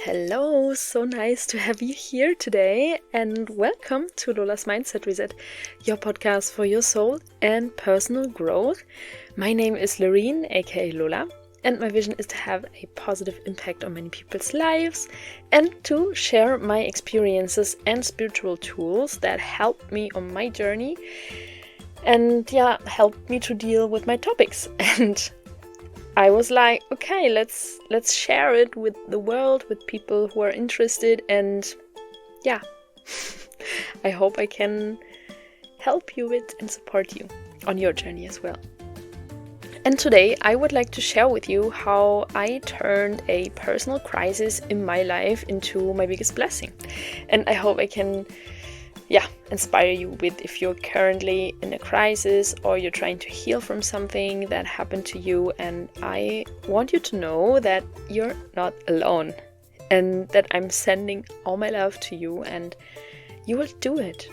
Hello, so nice to have you here today, and welcome to Lola's Mindset Reset, your podcast for your soul and personal growth. My name is Loreen, aka Lola, and my vision is to have a positive impact on many people's lives and to share my experiences and spiritual tools that help me on my journey and help me to deal with my topics. And I was like, okay, let's share it with the world, with people who are interested, and I hope I can help you with and support you on your journey as well. And today I would like to share with you how I turned a personal crisis in my life into my biggest blessing. And I hope I can inspire you with if you're currently in a crisis or you're trying to heal from something that happened to you. And I want you to know that you're not alone and that I'm sending all my love to you, and you will do it.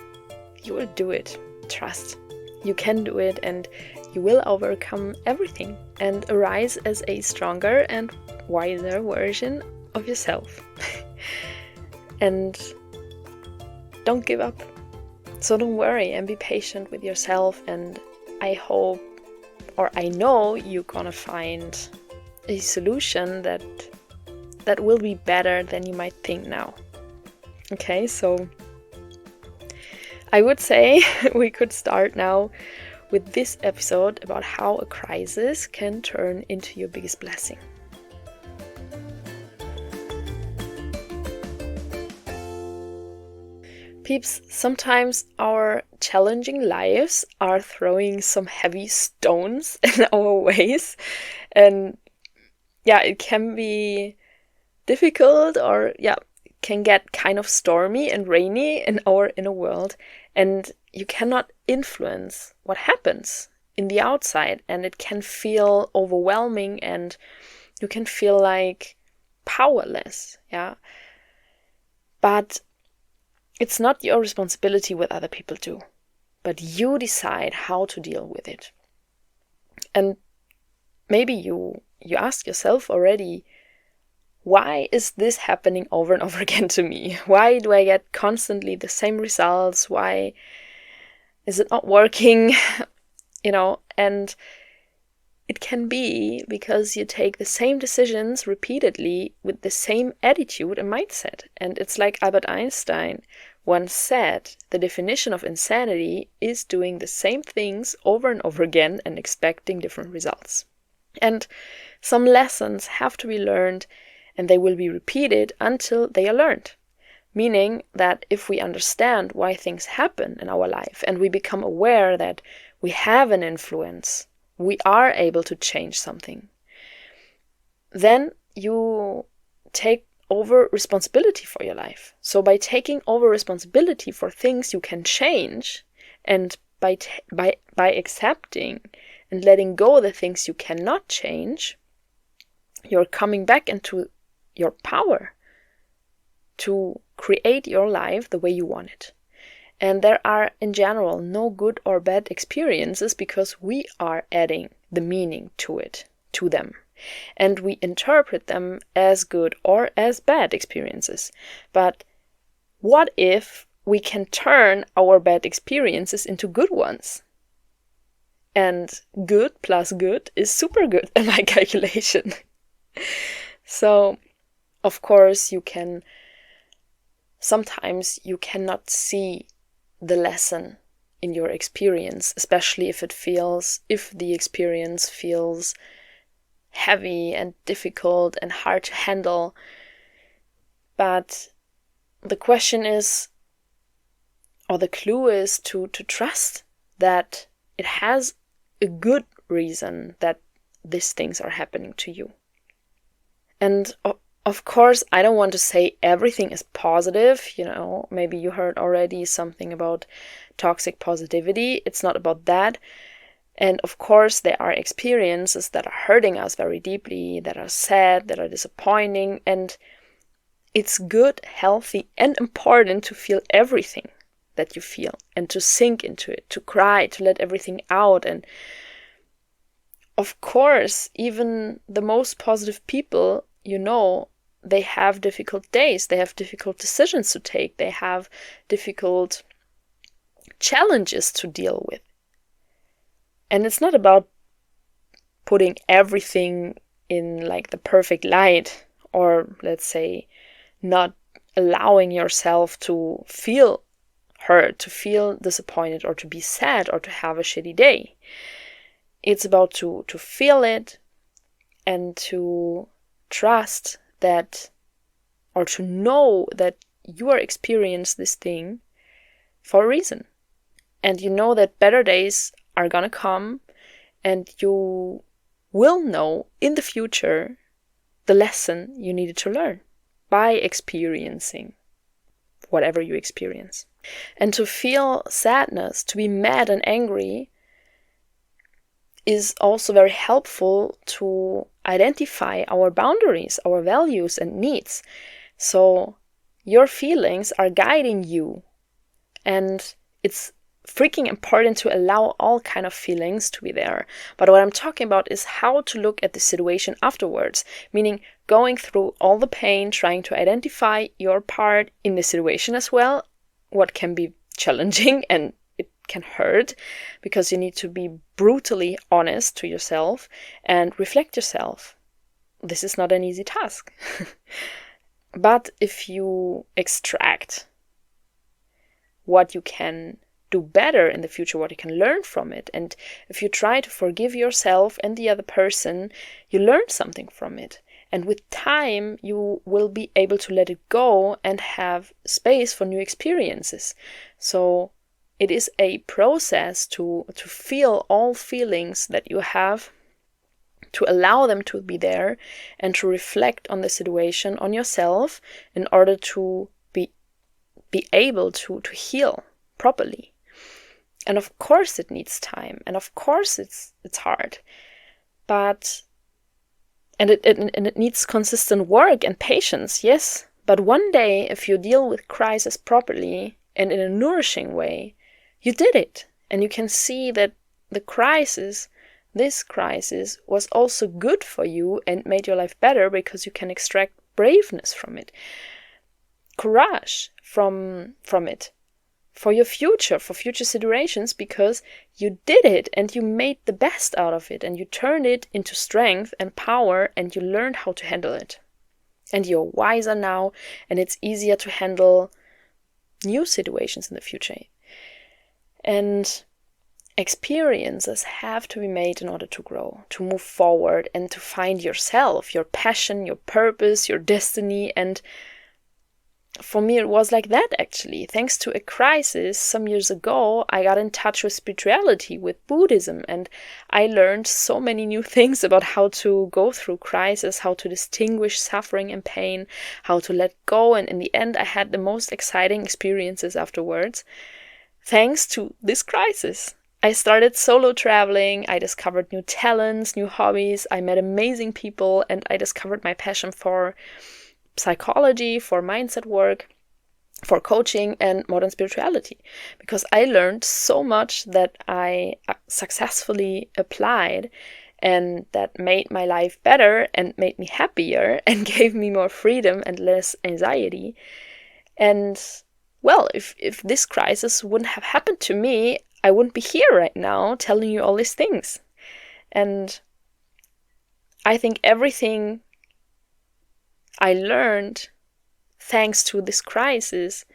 You will do it. Trust. You can do it, and you will overcome everything and arise as a stronger and wiser version of yourself. And don't give up. So don't worry and be patient with yourself, and I hope, or I know, you're gonna find a solution that will be better than you might think now. Okay, so I would say we could start now with this episode about how a crisis can turn into your biggest blessing. Peeps, sometimes our challenging lives are throwing some heavy stones in our ways, and it can be difficult, or can get kind of stormy and rainy in our inner world, and you cannot influence what happens in the outside, and it can feel overwhelming and you can feel like powerless, but it's not your responsibility what other people do, but you decide how to deal with it. And maybe you ask yourself already, why is this happening over and over again to me? Why do I get constantly the same results? Why is it not working? And it can be because you take the same decisions repeatedly with the same attitude and mindset. And it's like Albert Einstein once said, the definition of insanity is doing the same things over and over again and expecting different results. And some lessons have to be learned, and they will be repeated until they are learned. Meaning that if we understand why things happen in our life and we become aware that we have an influence, we are able to change something, then you take over responsibility for your life. So by taking over responsibility for things you can change, and by accepting and letting go of the things you cannot change, you're coming back into your power to create your life the way you want it. And there are, in general, no good or bad experiences because we are adding the meaning to them. And we interpret them as good or as bad experiences. But what if we can turn our bad experiences into good ones? And good plus good is super good in my calculation. So, of course, sometimes you cannot see the lesson in your experience, especially if the experience feels heavy and difficult and hard to handle. But the question is, or the clue is to trust that it has a good reason that these things are happening to you. And of course, I don't want to say everything is positive. Maybe you heard already something about toxic positivity. It's not about that. And of course, there are experiences that are hurting us very deeply, that are sad, that are disappointing. And it's good, healthy, and important to feel everything that you feel and to sink into it, to cry, to let everything out. And of course, even the most positive people, they have difficult days, they have difficult decisions to take, they have difficult challenges to deal with. And it's not about putting everything in like the perfect light, or let's say not allowing yourself to feel hurt, to feel disappointed, or to be sad, or to have a shitty day. It's about to feel it and to trust that, or to know that you are experiencing this thing for a reason. And you know that better days are gonna come, and you will know in the future the lesson you needed to learn by experiencing whatever you experience. And to feel sadness, to be mad and angry, is also very helpful to identify our boundaries, our values and needs. So your feelings are guiding you, and it's freaking important to allow all kind of feelings to be there. But what I'm talking about is how to look at the situation afterwards, meaning going through all the pain, trying to identify your part in the situation as well, what can be challenging and it can hurt, because you need to be brutally honest to yourself and reflect yourself. This is not an easy task. But if you extract what you can do better in the future, what you can learn from it, and if you try to forgive yourself and the other person, you learn something from it. And with time, you will be able to let it go and have space for new experiences. So it is a process to feel all feelings that you have, to allow them to be there, and to reflect on the situation, on yourself, in order to be able to heal properly. And of course it needs time, and of course it's hard, but and it needs consistent work and patience, yes. But one day, if you deal with crisis properly and in a nourishing way, you did it, and you can see that this crisis was also good for you and made your life better, because you can extract braveness from it, courage from it, for your future, for future situations, because you did it and you made the best out of it, and you turned it into strength and power, and you learned how to handle it. And you're wiser now, and it's easier to handle new situations in the future. And experiences have to be made in order to grow, to move forward, and to find yourself, your passion, your purpose, your destiny. And for me, it was like that, actually. Thanks to a crisis some years ago, I got in touch with spirituality, with Buddhism, and I learned so many new things about how to go through crisis, how to distinguish suffering and pain, how to let go. And in the end, I had the most exciting experiences afterwards, thanks to this crisis. I started solo traveling, I discovered new talents, new hobbies, I met amazing people, and I discovered my passion for psychology, for mindset work, for coaching, and modern spirituality, because I learned so much that I successfully applied, and that made my life better and made me happier and gave me more freedom and less anxiety. And well, if this crisis wouldn't have happened to me, I wouldn't be here right now telling you all these things. And I think everything I learned thanks to this crisis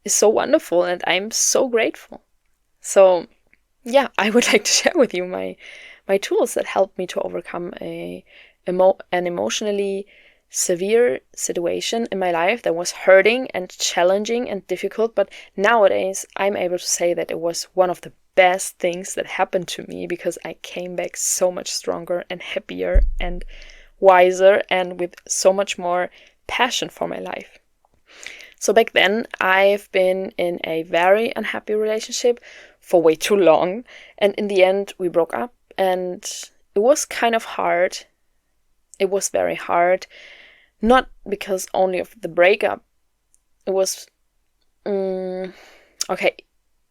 is so wonderful, and I'm so grateful. So yeah, I would like to share with you my tools that helped me to overcome an emotionally severe situation in my life that was hurting and challenging and difficult. But nowadays I'm able to say that it was one of the best things that happened to me, because I came back so much stronger and happier and wiser, and with so much more passion for my life. So back then, I've been in a very unhappy relationship for way too long, and in the end we broke up, and it was kind of hard. It was very hard, not because only of the breakup. It was okay,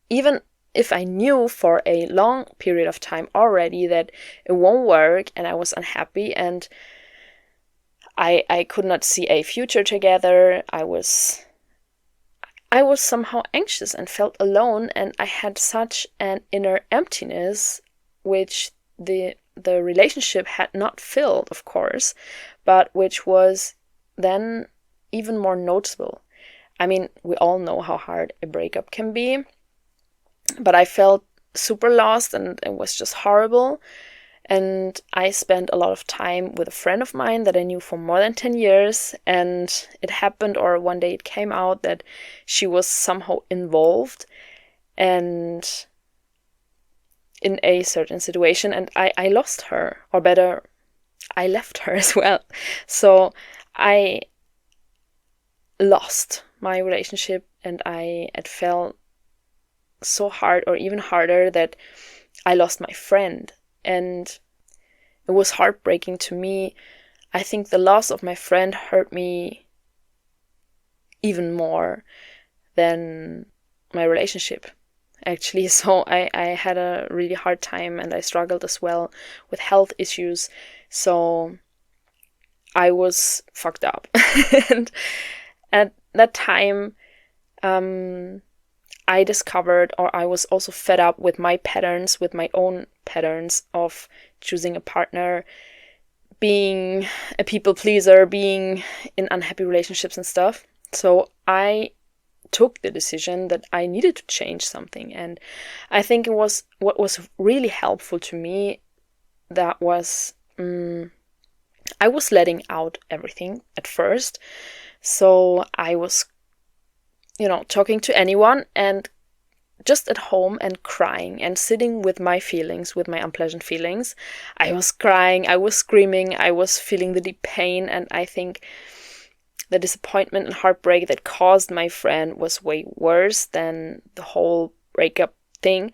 even if I knew for a long period of time already that it won't work, and I was unhappy, and I could not see a future together. I was somehow anxious and felt alone, and I had such an inner emptiness, which the relationship had not filled, of course, but which was then even more noticeable. I mean, we all know how hard a breakup can be, but I felt super lost and it was just horrible. And I spent a lot of time with a friend of mine that I knew for more than 10 years. And it happened, or one day it came out, that she was somehow involved and in a certain situation. And I lost her, or better, I left her as well. So I lost my relationship, and it felt so hard, or even harder, that I lost my friend. And it was heartbreaking to me. I think the loss of my friend hurt me even more than my relationship, actually. So I had a really hard time, and I struggled as well with health issues. So I was fucked up. And at that time, I discovered, or I was also fed up with my patterns, with my own patterns of choosing a partner, being a people pleaser, being in unhappy relationships and stuff. So I took the decision that I needed to change something. And I think it was what was really helpful to me, that was I was letting out everything at first. So I was, talking to anyone, and just at home, and crying and sitting with my feelings, with my unpleasant feelings. I was crying, I was screaming, I was feeling the deep pain. And I think the disappointment and heartbreak that caused my friend was way worse than the whole breakup thing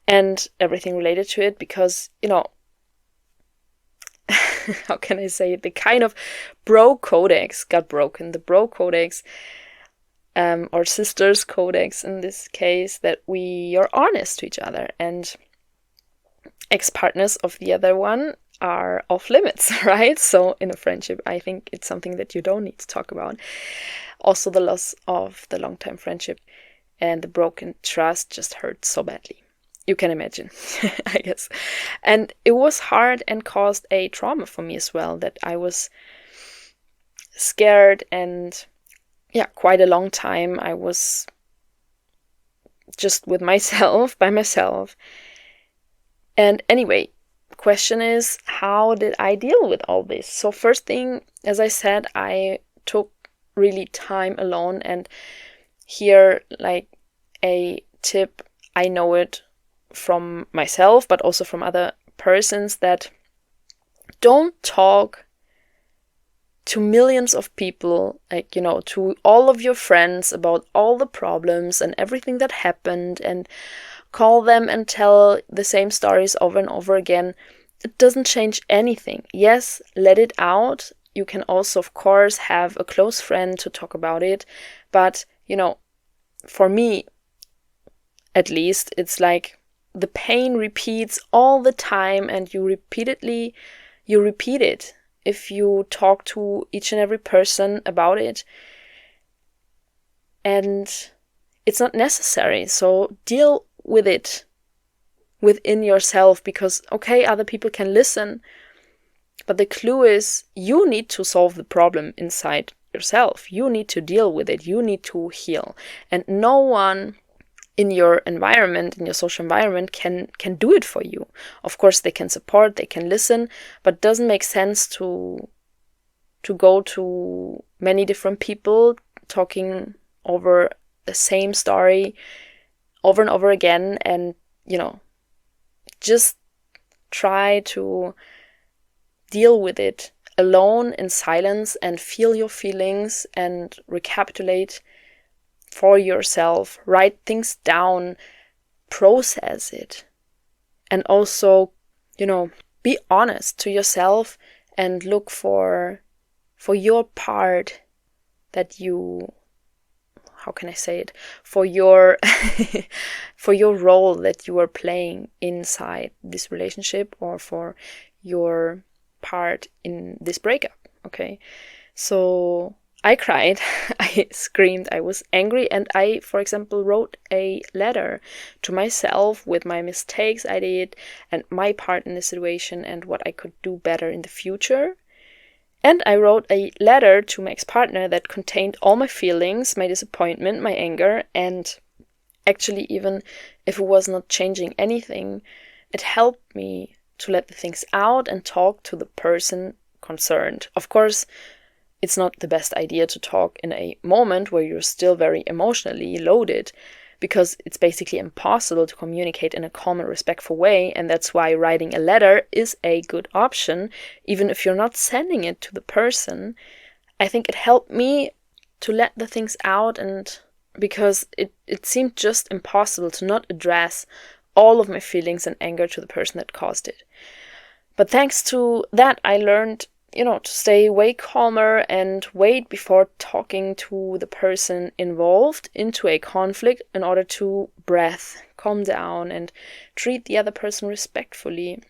and everything related to it, because, how can I say it? The kind of bro codex got broken. The bro codex, or sisters codex in this case, that we are honest to each other, and ex-partners of the other one are off limits, right? So in a friendship, I think it's something that you don't need to talk about. Also, the loss of the long-time friendship and the broken trust just hurt so badly. You can imagine, I guess. And it was hard and caused a trauma for me as well, that I was scared, and quite a long time I was just with myself, by myself. And anyway, question is, how did I deal with all this? So first thing, as I said, I took really time alone. And here, like a tip, I know it from myself, but also from other persons, that don't talk to millions of people, to all of your friends about all the problems and everything that happened, and call them and tell the same stories over and over again. It doesn't change anything. Yes, let it out. You can also, of course, have a close friend to talk about it. But, for me, at least, it's like the pain repeats all the time, and you repeat it. If you talk to each and every person about it, and it's not necessary. So deal with it within yourself, because, okay, other people can listen, but the clue is you need to solve the problem inside yourself. You need to deal with it. You need to heal. And no one in your environment, in your social environment, can do it for you. Of course, they can support, they can listen, but it doesn't make sense to go to many different people talking over the same story over and over again. And, just try to deal with it alone in silence, and feel your feelings, and recapitulate for yourself, write things down, process it. And also, be honest to yourself, and look for your part that you, how can I say it? For your for your role that you are playing inside this relationship, or for your part in this breakup. okay? So I cried, I screamed, I was angry, and I, for example, wrote a letter to myself with my mistakes I did and my part in the situation and what I could do better in the future. And I wrote a letter to my ex-partner that contained all my feelings, my disappointment, my anger, and actually, even if it was not changing anything, it helped me to let the things out and talk to the person concerned. Of course, it's not the best idea to talk in a moment where you're still very emotionally loaded, because it's basically impossible to communicate in a calm and respectful way, and that's why writing a letter is a good option, even if you're not sending it to the person. I think it helped me to let the things out, and because it seemed just impossible to not address all of my feelings and anger to the person that caused it. But thanks to that, I learned, to stay way calmer and wait before talking to the person involved into a conflict in order to breathe, calm down, and treat the other person respectfully,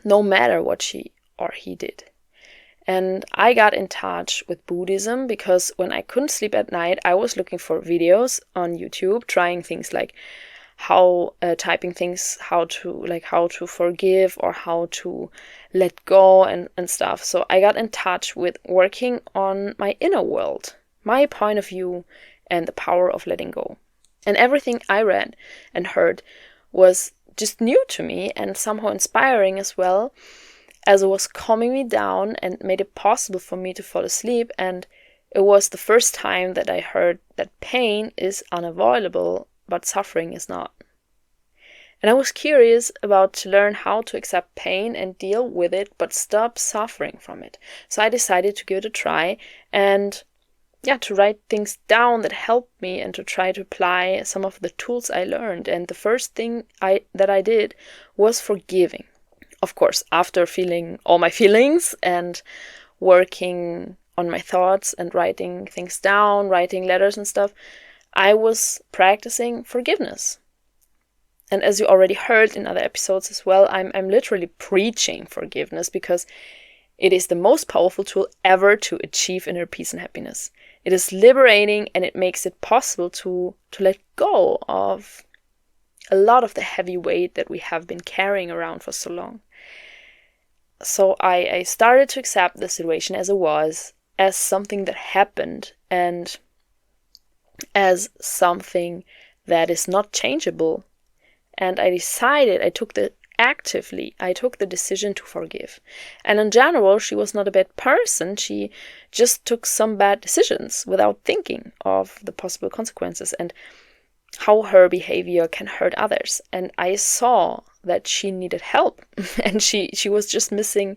no matter what she or he did. And I got in touch with Buddhism because when I couldn't sleep at night, I was looking for videos on YouTube, trying things like typing things, how to forgive or how to let go and stuff. So I got in touch with working on my inner world, my point of view, and the power of letting go. And everything I read and heard was just new to me and somehow inspiring as well, as it was calming me down and made it possible for me to fall asleep. And it was the first time that I heard that pain is unavoidable, but suffering is not. And I was curious about to learn how to accept pain and deal with it, but stop suffering from it. So I decided to give it a try and to write things down that helped me and to try to apply some of the tools I learned. And the first thing that I did was forgiving. Of course, after feeling all my feelings and working on my thoughts and writing things down, writing letters and stuff, I was practicing forgiveness. And as you already heard in other episodes as well, I'm literally preaching forgiveness because it is the most powerful tool ever to achieve inner peace and happiness. It is liberating and it makes it possible to let go of a lot of the heavy weight that we have been carrying around for so long. So I started to accept the situation as it was, as something that happened, and as something that is not changeable. And I took the decision to forgive. And in general, she was not a bad person. She just took some bad decisions without thinking of the possible consequences and how her behavior can hurt others. And I saw that she needed help and she was just missing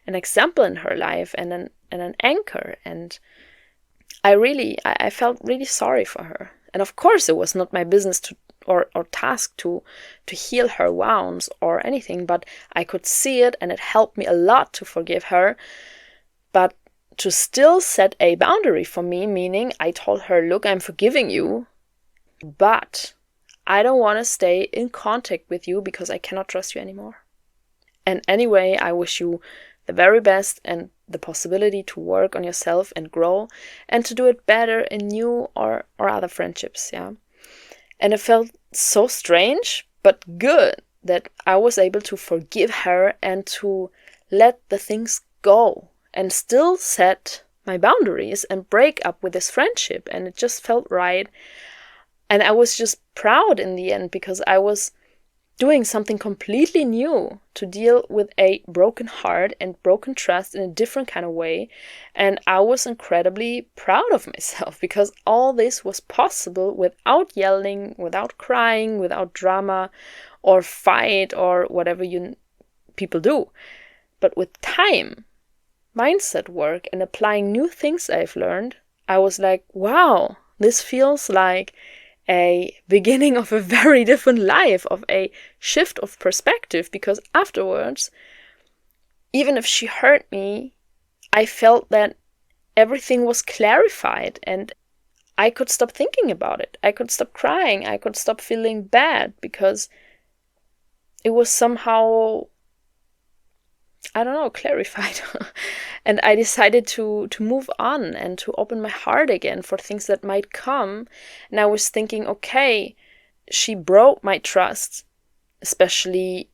an example in her life and an anchor. And I felt really sorry for her. And of course, it was not my business or task to heal her wounds or anything, but I could see it and it helped me a lot to forgive her. But to still set a boundary for me, meaning I told her, look, I'm forgiving you, but I don't want to stay in contact with you because I cannot trust you anymore. And anyway, I wish you the very best and the possibility to work on yourself and grow and to do it better in new or other friendships, yeah. And it felt so strange, but good that I was able to forgive her and to let the things go and still set my boundaries and break up with this friendship. And it just felt right. And I was just proud in the end because I was doing something completely new to deal with a broken heart and broken trust in a different kind of way. And I was incredibly proud of myself because all this was possible without yelling, without crying, without drama or fight or whatever people do. But with time, mindset work, and applying new things I've learned, I was like, wow, this feels like a beginning of a very different life, of a shift of perspective, because afterwards, even if she hurt me, I felt that everything was clarified and I could stop thinking about it. I could stop crying. I could stop feeling bad because it was somehow I don't know, clarified. And I decided to move on and to open my heart again for things that might come. And I was thinking, okay, she broke my trust, especially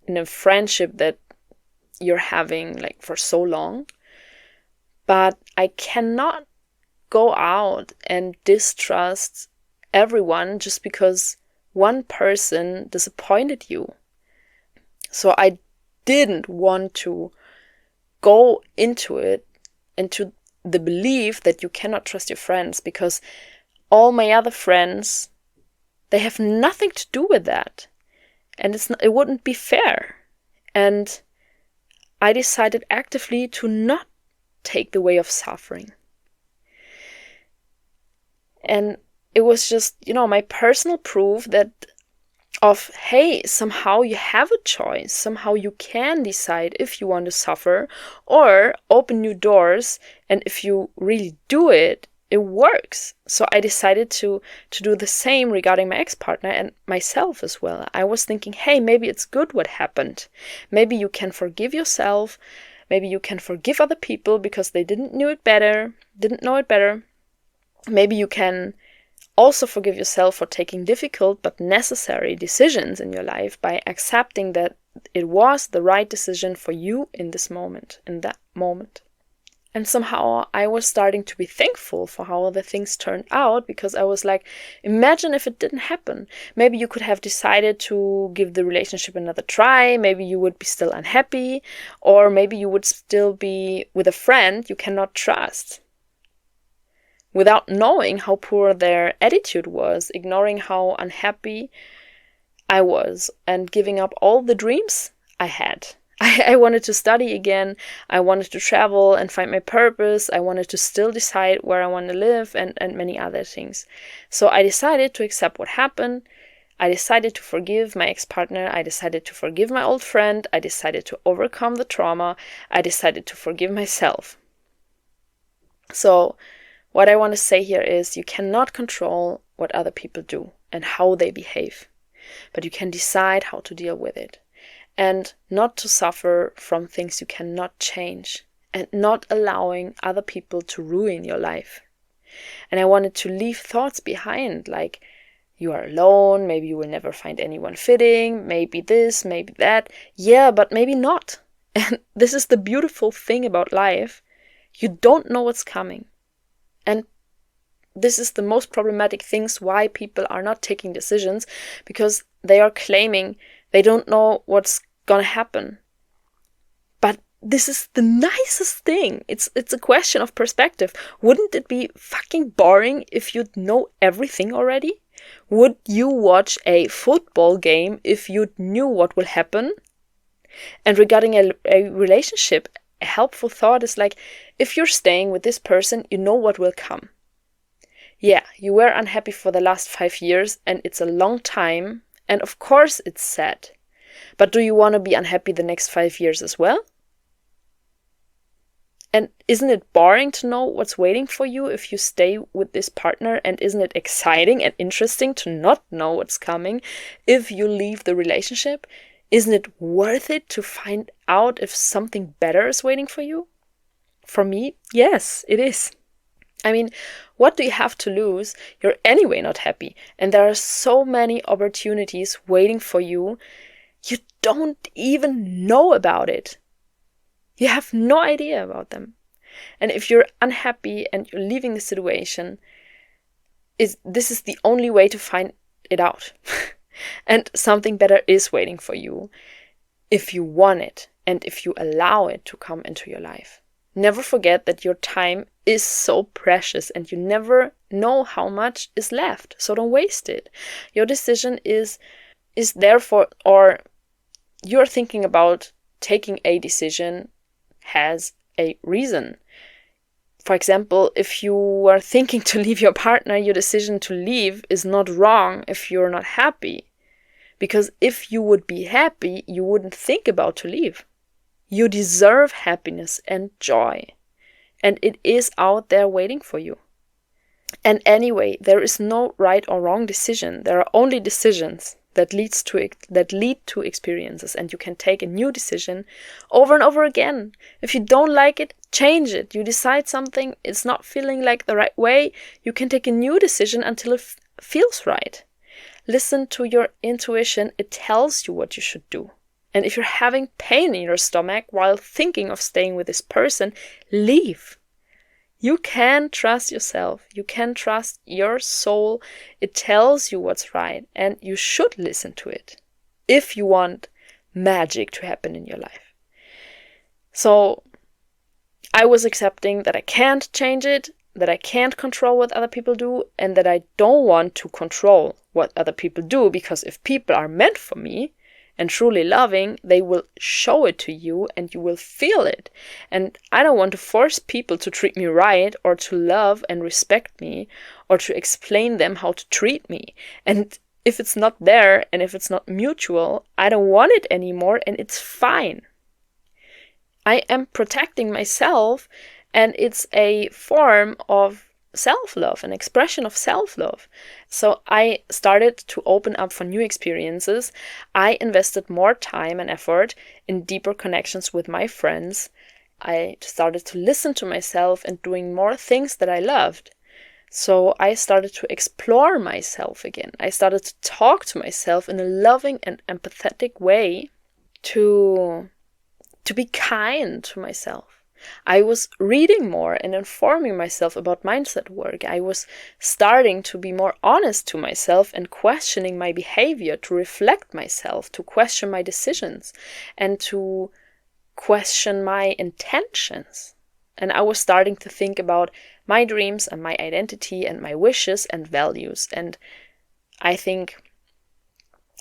in a friendship that you're having like for so long. But I cannot go out and distrust everyone just because one person disappointed you. So I didn't want to go into it, into the belief that you cannot trust your friends, because all my other friends, they have nothing to do with that. And it wouldn't be fair. And I decided actively to not take the way of suffering. And it was just, my personal proof that hey, somehow you have a choice. Somehow you can decide if you want to suffer or open new doors. And if you really do it, it works. So I decided to do the same regarding my ex-partner and myself as well. I was thinking, hey, maybe it's good what happened. Maybe you can forgive yourself. Maybe you can forgive other people because they didn't know it better. Maybe you can also forgive yourself for taking difficult but necessary decisions in your life by accepting that it was the right decision for you in that moment. And somehow I was starting to be thankful for how the things turned out, because I was like, imagine if it didn't happen. Maybe you could have decided to give the relationship another try. Maybe you would be still unhappy, or maybe you would still be with a friend you cannot trust, without knowing how poor their attitude was, ignoring how unhappy I was, and giving up all the dreams I had. I wanted to study again. I wanted to travel and find my purpose. I wanted to still decide where I want to live, and many other things. So I decided to accept what happened. I decided to forgive my ex-partner. I decided to forgive my old friend. I decided to overcome the trauma. I decided to forgive myself. So what I want to say here is, you cannot control what other people do and how they behave, but you can decide how to deal with it, and not to suffer from things you cannot change, and not allowing other people to ruin your life. And I wanted to leave thoughts behind, like, you are alone, maybe you will never find anyone fitting, maybe this, maybe that. Yeah, but maybe not. And this is the beautiful thing about life. You don't know what's coming. And this is the most problematic things why people are not taking decisions, because they are claiming they don't know what's gonna happen. But this is the nicest thing. It's a question of perspective. Wouldn't it be fucking boring if you'd know everything already? Would you watch a football game if you knew what will happen? And regarding a relationship, a helpful thought is like, if you're staying with this person, you know what will come. Yeah, you were unhappy for the last 5 years, and it's a long time, and of course it's sad. But do you want to be unhappy the next 5 years as well? And isn't it boring to know what's waiting for you if you stay with this partner? And isn't it exciting and interesting to not know what's coming if you leave the relationship? Isn't it worth it to find out if something better is waiting for you? For me, yes, it is. I mean, what do you have to lose? You're anyway not happy. And there are so many opportunities waiting for you. You don't even know about it. You have no idea about them. And if you're unhappy and you're leaving the situation, this is the only way to find it out. And something better is waiting for you if you want it and if you allow it to come into your life. Never forget that your time is so precious and you never know how much is left. So don't waste it. Your decision is therefore, or you're thinking about taking a decision has a reason. For example, if you are thinking to leave your partner, your decision to leave is not wrong if you're not happy. Because if you would be happy, you wouldn't think about to leave. You deserve happiness and joy. And it is out there waiting for you. And anyway, there is no right or wrong decision. There are only decisions. that lead to experiences, and you can take a new decision over and over again. If you don't like it, change it. You decide something, it's not feeling like the right way, you can take a new decision until it feels right. Listen to your intuition. It tells you what you should do. And if you're having pain in your stomach while thinking of staying with this person, leave. You can trust yourself. You can trust your soul. It tells you what's right, and you should listen to it if you want magic to happen in your life. So I was accepting that I can't change it, that I can't control what other people do, and that I don't want to control what other people do, because if people are meant for me and truly loving, they will show it to you and you will feel it. And I don't want to force people to treat me right, or to love and respect me, or to explain them how to treat me. And if it's not there and if it's not mutual, I don't want it anymore, and it's fine. I am protecting myself, and it's a form of self-love, an expression of self-love. So I started to open up for new experiences. I invested more time and effort in deeper connections with my friends. I started to listen to myself and doing more things that I loved. So I started to explore myself again. I started to talk to myself in a loving and empathetic way, to be kind to myself. I was reading more and informing myself about mindset work. I was starting to be more honest to myself and questioning my behavior, to reflect myself, to question my decisions, and to question my intentions. And I was starting to think about my dreams and my identity and my wishes and values. And I think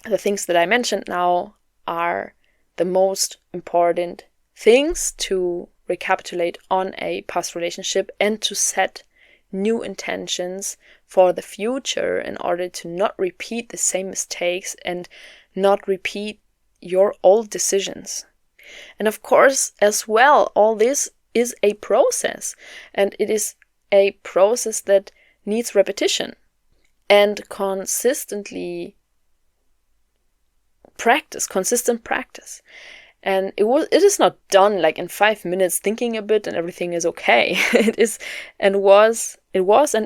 the things that I mentioned now are the most important things to recapitulate on a past relationship, and to set new intentions for the future in order to not repeat the same mistakes and not repeat your old decisions. And of course, as well, all this is a process, and it is a process that needs repetition and consistent practice. And it is not done like in 5 minutes thinking a bit and everything is okay. It is and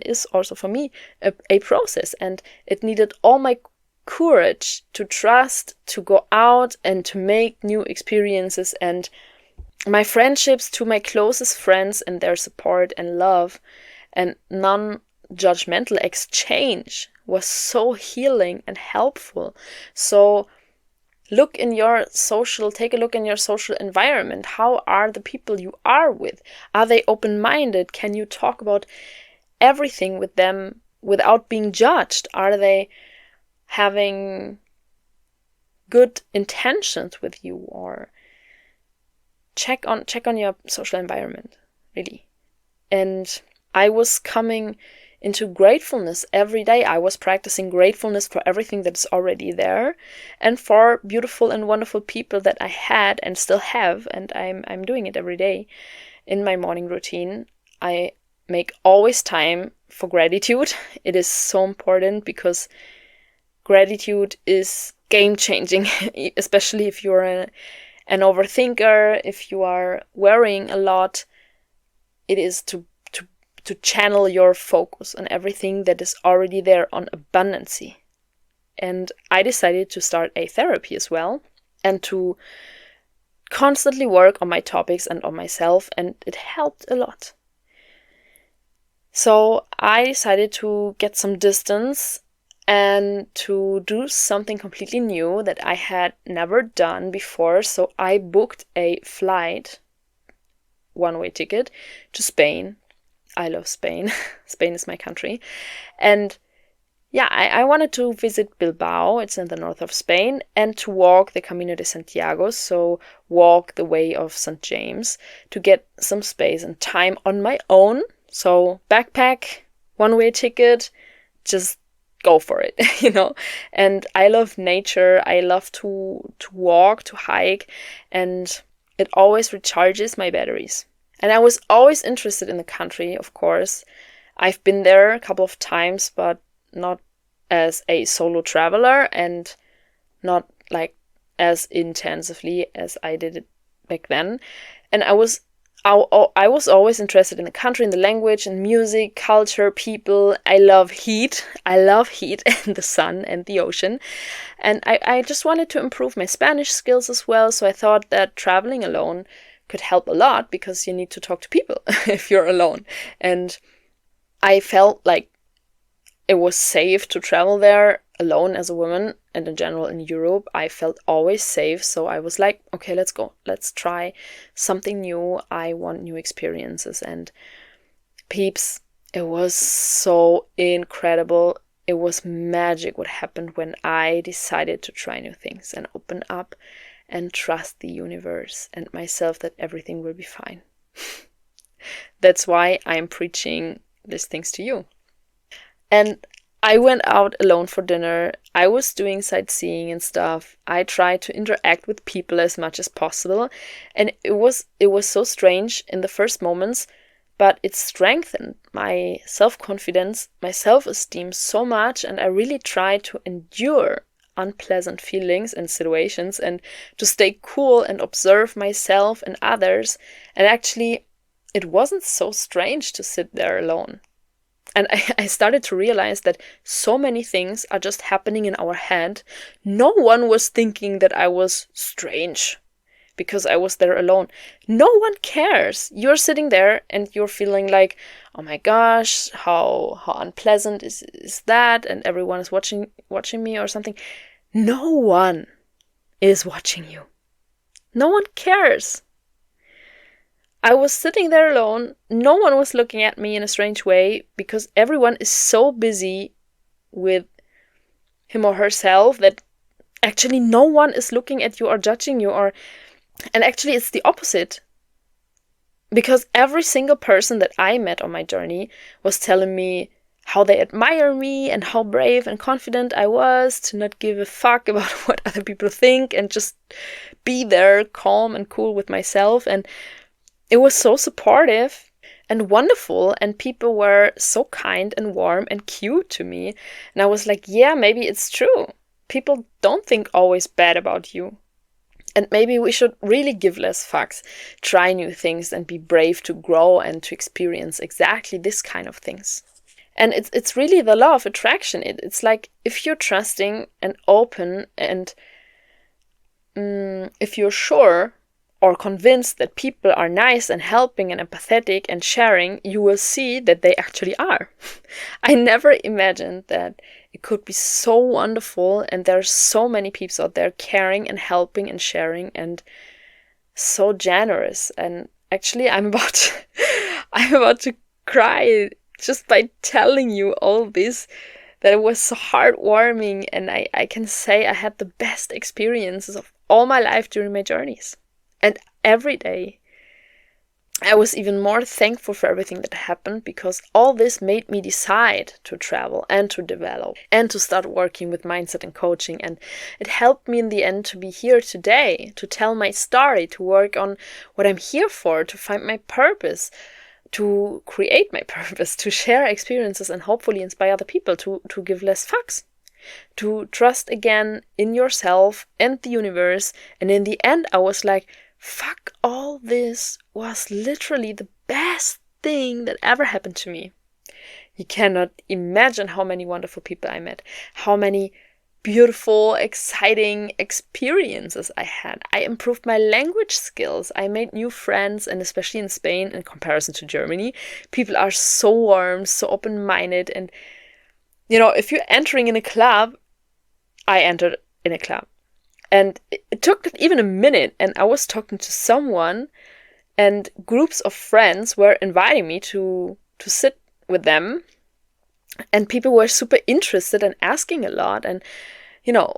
is also for me a process, and it needed all my courage to trust, to go out and to make new experiences, and my friendships to my closest friends and their support and love and non-judgmental exchange was so healing and helpful. So take a look in your social environment. How are the people you are with? Are they open-minded? Can you talk about everything with them without being judged? Are they having good intentions with you? Or check on your social environment, really. And I was coming into gratefulness every day. I was practicing gratefulness for everything that's already there, and for beautiful and wonderful people that I had and still have, and I'm doing it every day in my morning routine. I make always time for gratitude. It is so important, because gratitude is game-changing, especially if you're an overthinker, if you are worrying a lot. It is to channel your focus on everything that is already there, on abundancy. And I decided to start a therapy as well, and to constantly work on my topics and on myself, and it helped a lot. So I decided to get some distance and to do something completely new that I had never done before. So I booked a flight, one-way ticket, to Spain. I love Spain. Spain is my country. And yeah, I wanted to visit Bilbao. It's in the north of Spain, and to walk the Camino de Santiago, so walk the way of St. James, to get some space and time on my own. So backpack, one-way ticket, just go for it, And I love nature. I love to walk, to hike, and it always recharges my batteries. And I was always interested in the country, of course. I've been there a couple of times, but not as a solo traveler. And not like as intensively as I did it back then. And I was always interested in the country, in the language, in music, culture, people. I love heat. I love heat and the sun and the ocean. And I just wanted to improve my Spanish skills as well. So I thought that traveling alone could help a lot, because you need to talk to people if you're alone. And I felt like it was safe to travel there alone as a woman, and in general in Europe, I felt always safe. So I was like, okay, let's go. Let's try something new. I want new experiences. And peeps, it was so incredible. It was magic what happened when I decided to try new things and open up and trust the universe and myself that everything will be fine. That's why I'm preaching these things to you. And I went out alone for dinner. I was doing sightseeing and stuff. I tried to interact with people as much as possible. And it was so strange in the first moments, but it strengthened my self-confidence, my self-esteem so much. And I really tried to endure unpleasant feelings and situations and to stay cool and observe myself and others. And actually, it wasn't so strange to sit there alone. And I started to realize that so many things are just happening in our head. No one was thinking that I was strange because I was there alone. No one cares. You're sitting there and you're feeling like, oh my gosh, how unpleasant is that? And everyone is watching me or something. No one is watching you. No one cares. I was sitting there alone. No one was looking at me in a strange way because everyone is so busy with him or herself that actually no one is looking at you or judging you. And actually it's the opposite. Because every single person that I met on my journey was telling me how they admire me and how brave and confident I was to not give a fuck about what other people think and just be there calm and cool with myself. And it was so supportive and wonderful, and people were so kind and warm and cute to me. And I was like, yeah, maybe it's true. People don't think always bad about you. And maybe we should really give less fucks, try new things, and be brave to grow and to experience exactly this kind of things. And it's really the law of attraction. It's like if you're trusting and open and if you're sure or convinced that people are nice and helping and empathetic and sharing, you will see that they actually are. I never imagined that it could be so wonderful, and there are so many people out there caring and helping and sharing and so generous. And actually, I'm about to cry just by telling you all this, that it was so heartwarming, and I can say I had the best experiences of all my life during my journeys. And every day, I was even more thankful for everything that happened, because all this made me decide to travel and to develop and to start working with mindset and coaching. And it helped me in the end to be here today, to tell my story, to work on what I'm here for, to find my purpose, to create my purpose, to share experiences and hopefully inspire other people to give less fucks, to trust again in yourself and the universe. And in the end, I was like, fuck, all this was literally the best thing that ever happened to me. You cannot imagine how many wonderful people I met, how many beautiful, exciting experiences I had. I improved my language skills. I made new friends, and especially in Spain, in comparison to Germany, people are so warm, so open-minded. And, you know, if you're entering in a club, I entered in a club. And it took even a minute, and I was talking to someone, and groups of friends were inviting me to sit with them. And people were super interested and asking a lot. And, you know,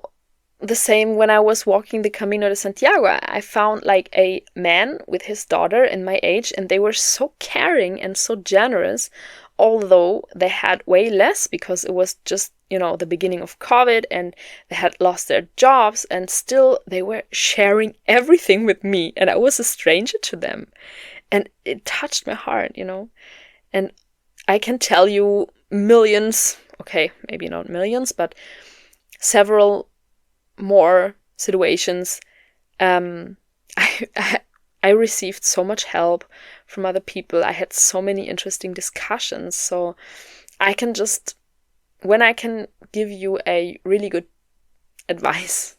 the same when I was walking the Camino de Santiago, I found like a man with his daughter in my age, and they were so caring and so generous, although they had way less because it was just, you know, the beginning of COVID and they had lost their jobs, and still they were sharing everything with me, and I was a stranger to them. And it touched my heart, you know. And I can tell you millions, okay, maybe not millions, but several more situations, I I received so much help from other people. I had so many interesting discussions. So when I can give you a really good advice,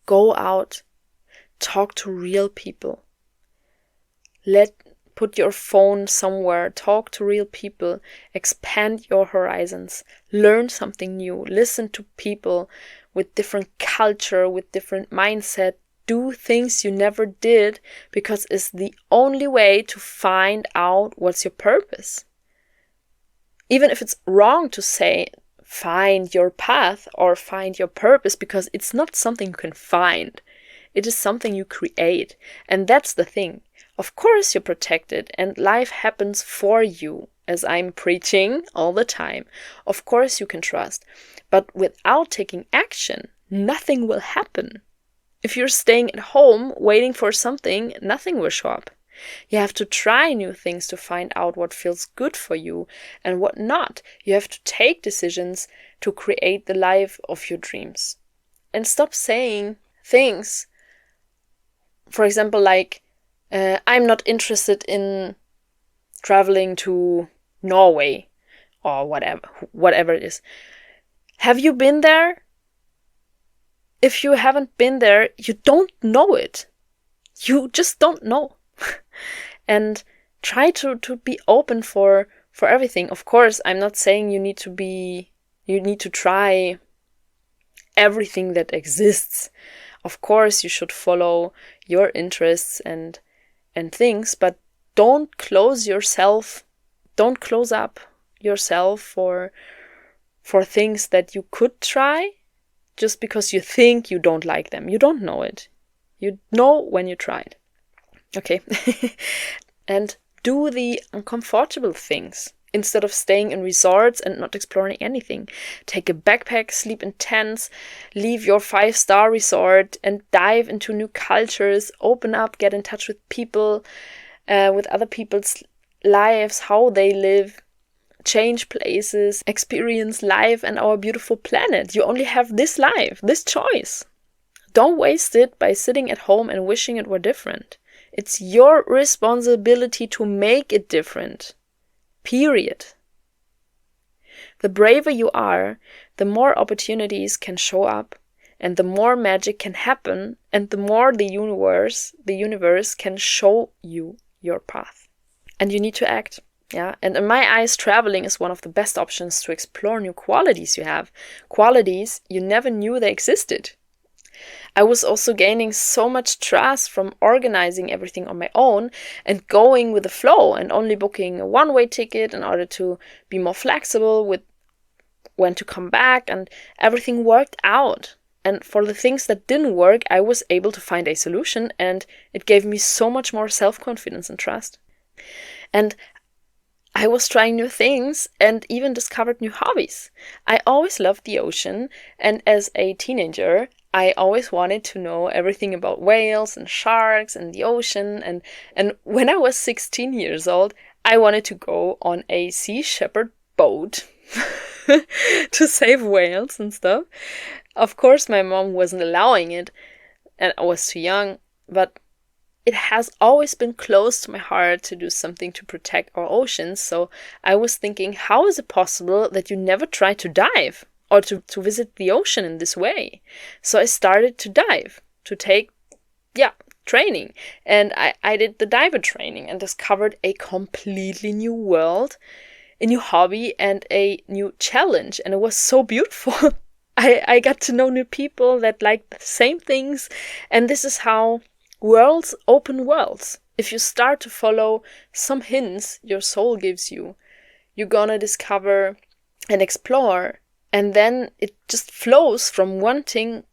go out, talk to real people. Put your phone somewhere, talk to real people, expand your horizons, learn something new, listen to people with different culture, with different mindset, do things you never did, because it's the only way to find out what's your purpose. Even if it's wrong to say find your path or find your purpose, because it's not something you can find. It is something you create. And that's the thing. Of course you're protected and life happens for you, as I'm preaching all the time. Of course you can trust. But without taking action, nothing will happen. If you're staying at home waiting for something, nothing will show up. You have to try new things to find out what feels good for you and what not. You have to take decisions to create the life of your dreams. And stop saying things, for example, like, I'm not interested in traveling to Norway or whatever it is. Have you been there? If you haven't been there, you don't know it. You just don't know. And try to be open for everything. Of course, I'm not saying you need to try everything that exists. Of course, you should follow your interests and things, but don't close up yourself for things that you could try just because you think you don't like them. You don't know it. You know when you tried. Okay. And do the uncomfortable things instead of staying in resorts and not exploring anything. Take a backpack, sleep in tents, leave your 5-star resort and dive into new cultures, open up, get in touch with people, with other people's lives, how they live, change places, experience life and our beautiful planet. You only have this life, this choice. Don't waste it by sitting at home and wishing it were different. It's your responsibility to make it different. Period. The braver you are, the more opportunities can show up, and the more magic can happen, and the more the universe can show you your path. And you need to act. Yeah. And in my eyes, traveling is one of the best options to explore new qualities you have. Qualities you never knew they existed. I was also gaining so much trust from organizing everything on my own and going with the flow and only booking a one-way ticket in order to be more flexible with when to come back, and everything worked out. And for the things that didn't work, I was able to find a solution, and it gave me so much more self-confidence and trust. And I was trying new things and even discovered new hobbies. I always loved the ocean, and as a teenager, I always wanted to know everything about whales and sharks and the ocean. And when I was 16 years old, I wanted to go on a Sea Shepherd boat to save whales and stuff. Of course, my mom wasn't allowing it, and I was too young, but it has always been close to my heart to do something to protect our oceans. So I was thinking, how is it possible that you never try to dive or to visit the ocean in this way? So I started to dive, to take, training. And I did the diver training and discovered a completely new world, a new hobby and a new challenge. And it was so beautiful. I got to know new people that like the same things. And this is how worlds open worlds. If you start to follow some hints your soul gives you, you're gonna discover and explore, and then it just flows from one thing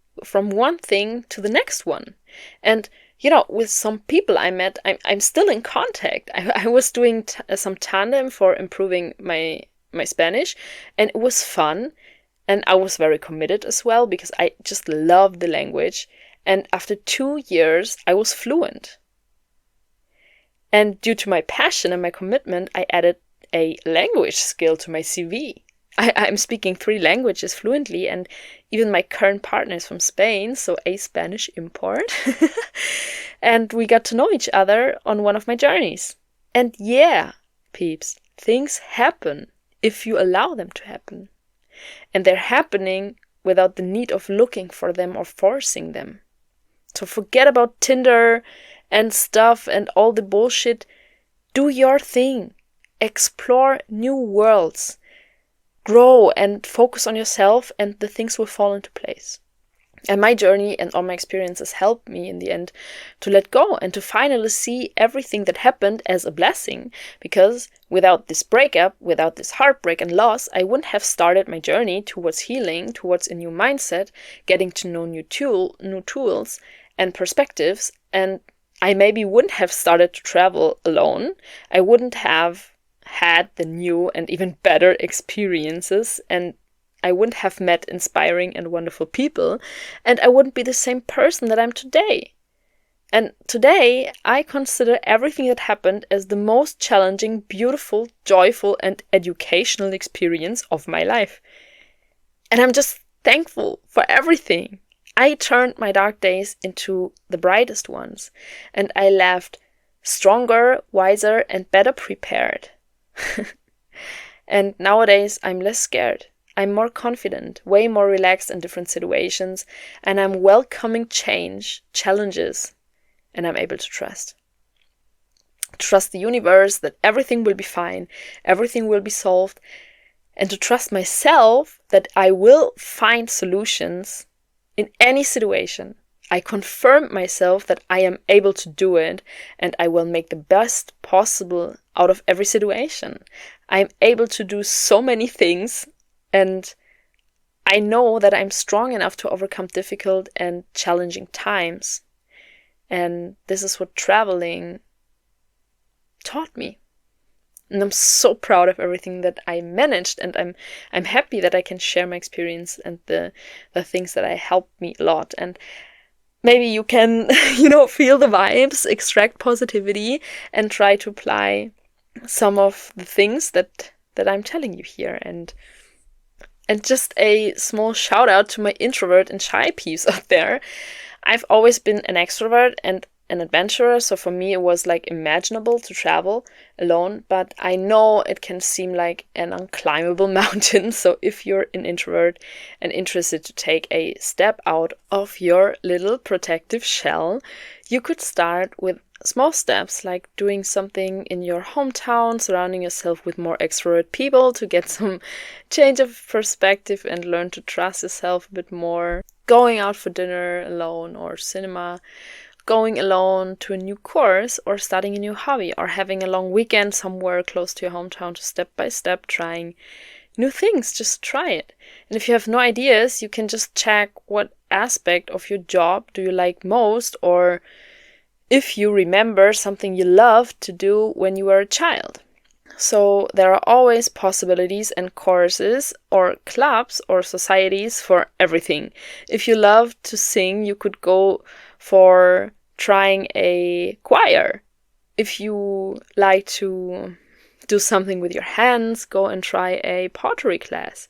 to the next one. And with some people I met, I'm still in contact. I was doing some tandem for improving my Spanish, and it was fun, and I was very committed as well because I just love the language. And after 2 years, I was fluent. And due to my passion and my commitment, I added a language skill to my CV. I'm speaking 3 languages fluently, and even my current partner is from Spain, so a Spanish import. And we got to know each other on one of my journeys. And yeah, peeps, things happen if you allow them to happen. And they're happening without the need of looking for them or forcing them. So forget about Tinder and stuff and all the bullshit. Do your thing. Explore new worlds. Grow and focus on yourself, and the things will fall into place. And my journey and all my experiences helped me in the end to let go and to finally see everything that happened as a blessing. Because without this breakup, without this heartbreak and loss, I wouldn't have started my journey towards healing, towards a new mindset, getting to know new tools and perspectives. And I maybe wouldn't have started to travel alone. I wouldn't have had the new and even better experiences, and I wouldn't have met inspiring and wonderful people, and I wouldn't be the same person that I'm today. And today, I consider everything that happened as the most challenging, beautiful, joyful, and educational experience of my life. And I'm just thankful for everything. I turned my dark days into the brightest ones, and I left stronger, wiser, and better prepared. And nowadays, I'm less scared. I'm more confident, way more relaxed in different situations, and I'm welcoming challenges, and I'm able to trust. Trust the universe that everything will be fine, everything will be solved, and to trust myself that I will find solutions in any situation. I confirm myself that I am able to do it, and I will make the best possible out of every situation. I'm able to do so many things, and I know that I'm strong enough to overcome difficult and challenging times. And this is what traveling taught me. And I'm so proud of everything that I managed, and I'm happy that I can share my experience and the things that helped me a lot. And maybe you can, feel the vibes, extract positivity, and try to apply some of the things that I'm telling you here. And just a small shout out to my introvert and shy peeps out there. I've always been an extrovert and an adventurer, so for me it was like imaginable to travel alone, but I know it can seem like an unclimbable mountain. So if you're an introvert and interested to take a step out of your little protective shell, you could start with small steps, like doing something in your hometown, surrounding yourself with more extrovert people to get some change of perspective and learn to trust yourself a bit more. Going out for dinner alone or cinema, going alone to a new course or starting a new hobby, or having a long weekend somewhere close to your hometown to step by step trying new things. Just try it. And if you have no ideas, you can just check what aspect of your job do you like most, or if you remember something you loved to do when you were a child. So there are always possibilities and courses or clubs or societies for everything. If you love to sing, you could go for trying a choir. If you like to do something with your hands, go and try a pottery class.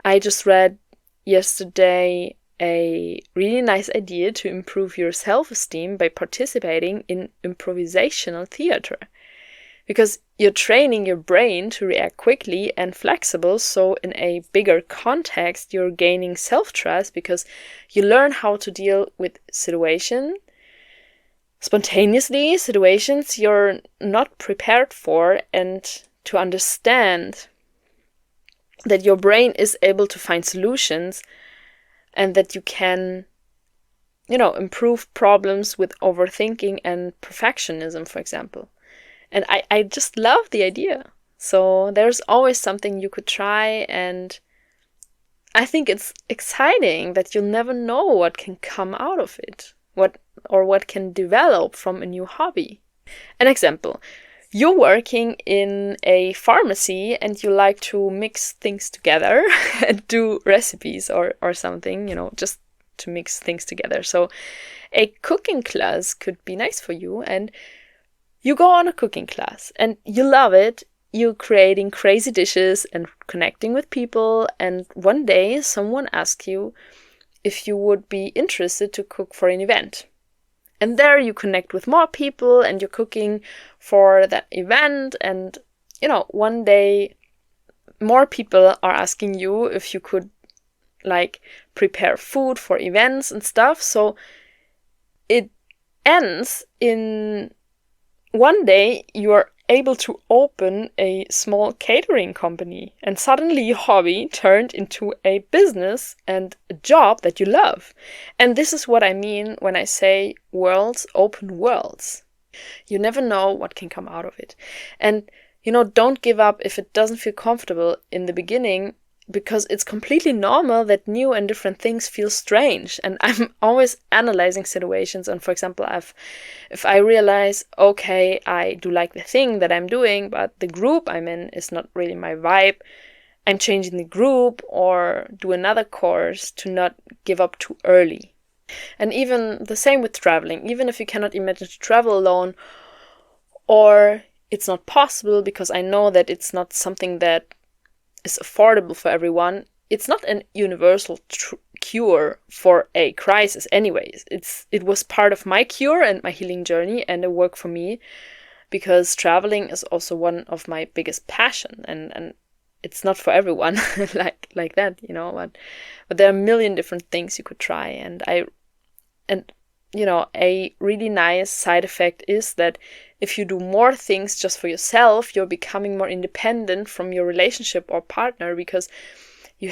I just read yesterday a really nice idea to improve your self-esteem by participating in improvisational theater. Because you're training your brain to react quickly and flexible, so in a bigger context, you're gaining self-trust because you learn how to deal with situations you're not prepared for, and to understand that your brain is able to find solutions and that you can, improve problems with overthinking and perfectionism, for example. And I just love the idea. So there's always something you could try, and I think it's exciting that you'll never know what can come out of it, what can develop from a new hobby. An example, you're working in a pharmacy and you like to mix things together and do recipes or something, just to mix things together. So a cooking class could be nice for you, and you go on a cooking class and you love it. you creating crazy dishes and connecting with people, and one day someone asks you if you would be interested to cook for an event. And there you connect with more people and you're cooking for that event, and one day more people are asking you if you could prepare food for events and stuff. So it ends in one day you're able to open a small catering company, and suddenly your hobby turned into a business and a job that you love. And this is what I mean when I say worlds open worlds. You never know what can come out of it. And don't give up if it doesn't feel comfortable in the beginning, because it's completely normal that new and different things feel strange. And I'm always analyzing situations. And for example, if I realize, okay, I do like the thing that I'm doing, but the group I'm in is not really my vibe, I'm changing the group or do another course to not give up too early. And even the same with traveling. Even if you cannot imagine to travel alone, or it's not possible because I know that it's not something that is affordable for everyone, it's not an universal cure for a crisis anyways. It was part of my cure and my healing journey, and it worked for me because traveling is also one of my biggest passion, and it's not for everyone like that, but there are a million different things you could try. And a really nice side effect is that if you do more things just for yourself, you're becoming more independent from your relationship or partner, because you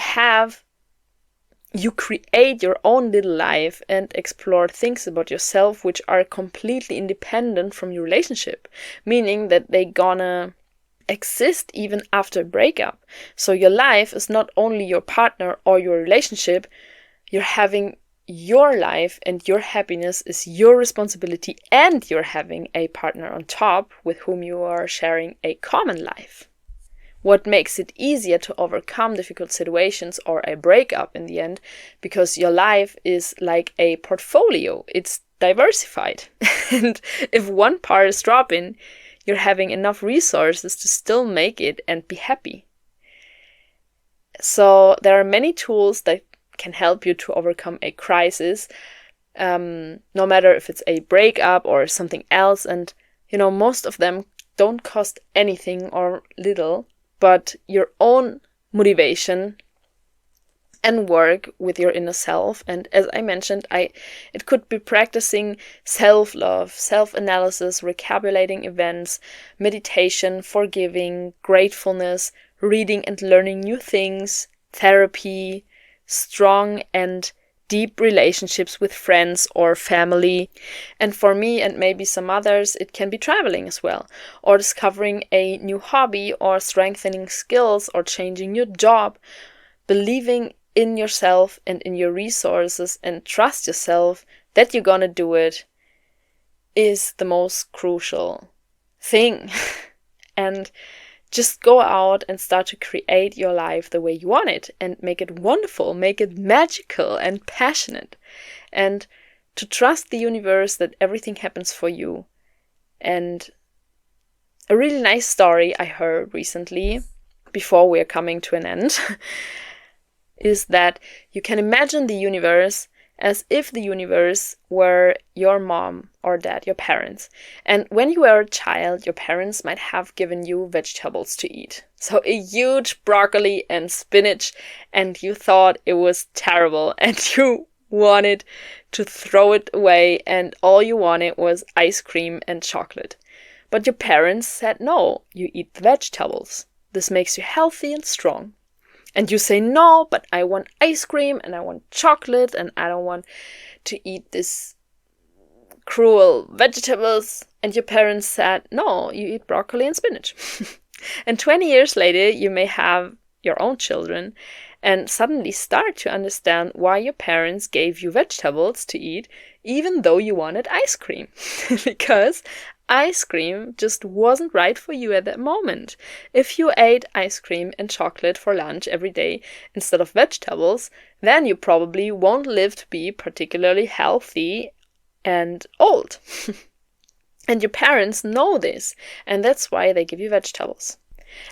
create your own little life and explore things about yourself which are completely independent from your relationship, meaning that they gonna exist even after a breakup. So your life is not only your partner or your relationship, you're having your life, and your happiness is your responsibility, and you're having a partner on top with whom you are sharing a common life. What makes it easier to overcome difficult situations or a breakup in the end, because your life is like a portfolio. It's diversified. And if one part is dropping, you're having enough resources to still make it and be happy. So there are many tools that can help you to overcome a crisis, no matter if it's a breakup or something else. And most of them don't cost anything or little, but your own motivation and work with your inner self. And as I mentioned, it could be practicing self-love, self-analysis, recapitulating events, meditation, forgiving, gratefulness, reading and learning new things, therapy, strong and deep relationships with friends or family. And for me and maybe some others, it can be traveling as well, or discovering a new hobby, or strengthening skills, or changing your job. Believing in yourself and in your resources, and trust yourself that you're gonna do it, is the most crucial thing. And just go out and start to create your life the way you want it, and make it wonderful, make it magical and passionate, and to trust the universe that everything happens for you. And a really nice story I heard recently, before we're coming to an end, is that you can imagine the universe as if the universe were your mom or dad, your parents. And when you were a child, your parents might have given you vegetables to eat. So a huge broccoli and spinach, and you thought it was terrible, and you wanted to throw it away, and all you wanted was ice cream and chocolate. But your parents said, no, you eat the vegetables. This makes you healthy and strong. And you say, no, but I want ice cream and I want chocolate and I don't want to eat this cruel vegetables. And your parents said, no, you eat broccoli and spinach. And 20 years later, you may have your own children and suddenly start to understand why your parents gave you vegetables to eat, even though you wanted ice cream. Because ice cream just wasn't right for you at that moment. If you ate ice cream and chocolate for lunch every day instead of vegetables, then you probably won't live to be particularly healthy and old. And your parents know this, and that's why they give you vegetables.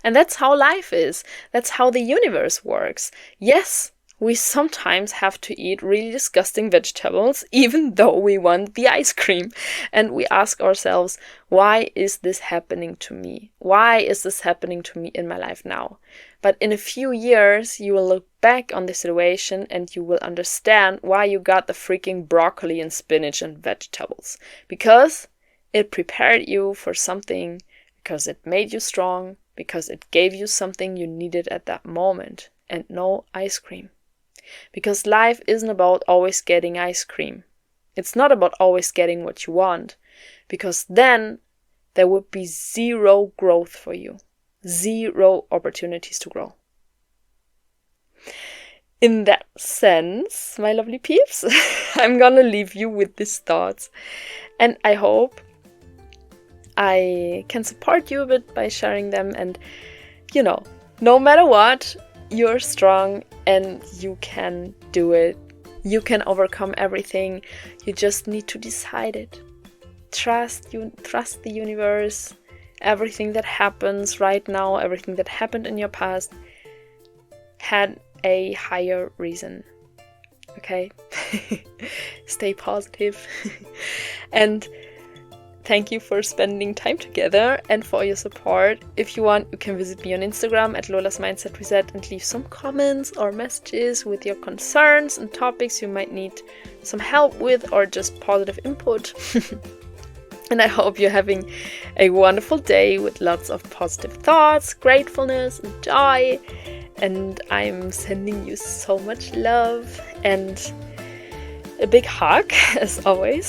And that's how life is. That's how the universe works. Yes, we sometimes have to eat really disgusting vegetables, even though we want the ice cream. And we ask ourselves, why is this happening to me? Why is this happening to me in my life now? But in a few years, you will look back on the situation and you will understand why you got the freaking broccoli and spinach and vegetables. Because it prepared you for something, because it made you strong, because it gave you something you needed at that moment, and no ice cream. Because life isn't about always getting ice cream. It's not about always getting what you want, because then there would be zero growth for you, zero opportunities to grow. In that sense, my lovely peeps, I'm gonna leave you with these thoughts, and I hope I can support you a bit by sharing them. And no matter what, you're strong and you can do it. You can overcome everything. You just need to decide it. Trust the universe. Everything that happens right now, everything that happened in your past had a higher reason. Okay? Stay positive. And thank you for spending time together and for your support. If you want, you can visit me on Instagram at Lola's Mindset Reset and leave some comments or messages with your concerns and topics you might need some help with, or just positive input. And I hope you're having a wonderful day with lots of positive thoughts, gratefulness, and joy. And I'm sending you so much love and a big hug, as always.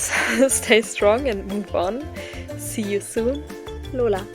Stay strong and move on. See you soon. Lola.